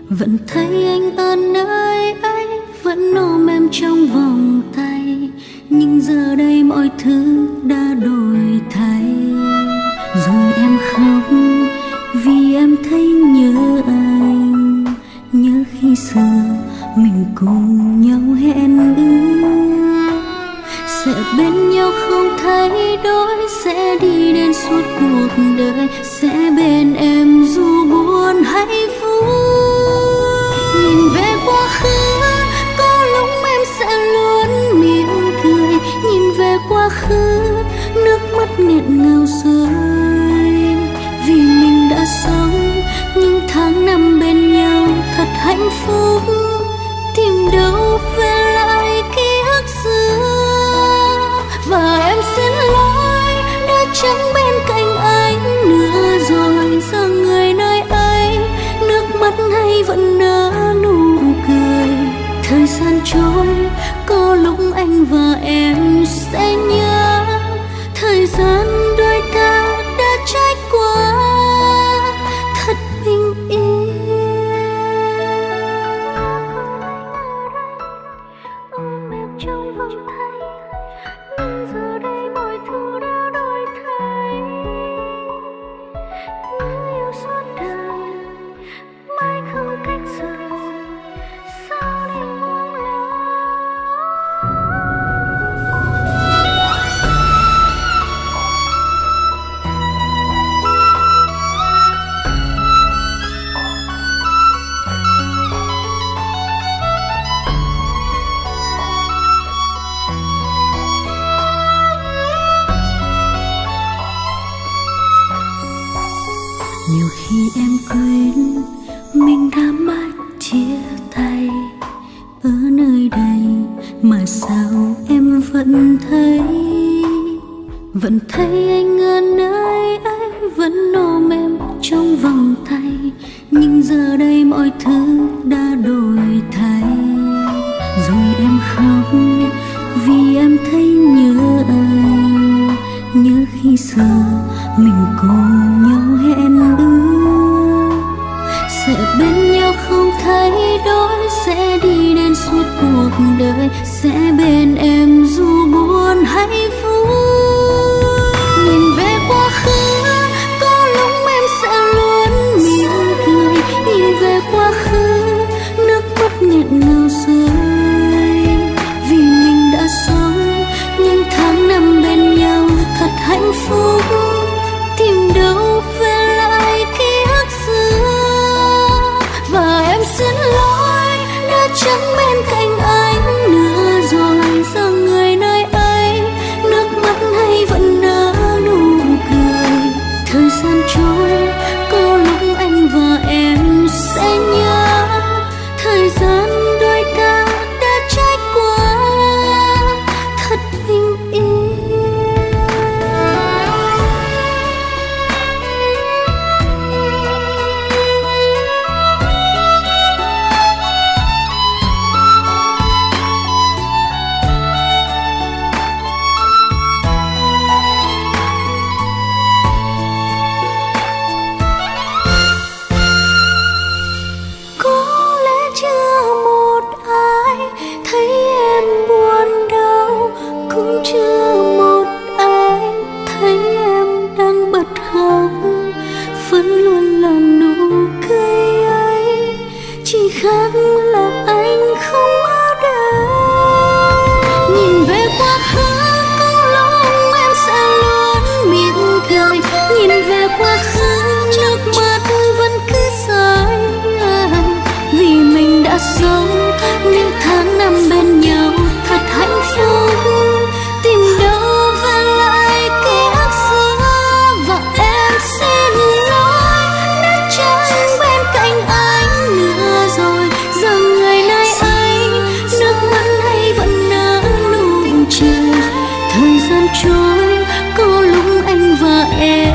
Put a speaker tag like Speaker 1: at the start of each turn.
Speaker 1: vẫn thấy anh ở nơi ấy, vẫn ôm em trong vòng tay. Nhưng giờ đây mọi thứ đã đổi thay. Rồi em khóc vì em thấy nhớ anh, nhớ khi xưa mình cùng nhau hẹn ước sẽ bên nhau không thay đổi, sẽ đi đến suốt cuộc đời, sẽ bên em dù buồn hay vui. Nhìn về quá khứ, có lúc em sẽ luôn mỉm cười. Nhìn về quá khứ, nước mắt nghẹn ngào rơi. Vì mình đã sống những tháng năm bên nhau thật hạnh phúc, tìm đâu về lại ký ức xưa. Và em xin lỗi đã chẳng bên cạnh anh nữa rồi. Giờ người nơi ấy, nước mắt hay vẫn nở nụ cười. Thời gian trôi, có lúc anh và em sẽ nhớ. Thời gian đôi ta đã trải qua thật bình yên. Ôm em trong vòng tay, nhưng giờ đây mọi thứ đã đổi thay. Nếu yêu suốt đời mãi không cách rời, sao đi buông lơi. Nhiều khi em quên mình đã mãi chia tay ở nơi đây, mà sao em vẫn thấy anh ở nơi ấy, vẫn ôm em trong vòng tay. Nhưng giờ đây mọi thứ đã đổi thay. Rồi em khóc vì em thấy nhớ anh, nhớ khi xưa mình cùng nhau hẹn ước sẽ bên nhau không thay đổi, sẽ đi đến suốt cuộc đời, sẽ bên em dù buồn hay vui. Nhìn về quá khứ, có lúc em sẽ luôn mỉm cười. Nhìn về quá khứ, nước mắt nghẹn ngào rơi. Vì mình đã sống những tháng năm bên nhau thật hạnh phúc, tìm đâu về lại ký ức xưa. Và em xin lỗi đã chẳng bên cạnh anh nữa rồi. Giờ người nơi ấy, nước mắt hay vẫn nở nụ cười. Thời gian trôi, có lúc anh và em sẽ nhớ. Thời gian đôi ta đã trải qua thật bình yên. Có lẽ chưa một ai thấy em buồn đau, cũng chưa một ai thấy em đang bật khóc. Vẫn luôn là nụ cười ấy, chỉ khác là anh không ở đây. Nhìn về quá khứ, có lúc em sẽ luôn mỉm cười. Nhìn về quá khứ, nước mắt vẫn cứ rơi. Vì mình đã sống những tháng năm bên nhau thật hạnh phúc, tìm đâu về lại ký ức xưa. Và em xin lỗi đã chẳng bên cạnh anh nữa rồi. Giờ người nơi ấy, nước mắt hay vẫn nở nụ cười. Thời gian trôi, có lúc anh và em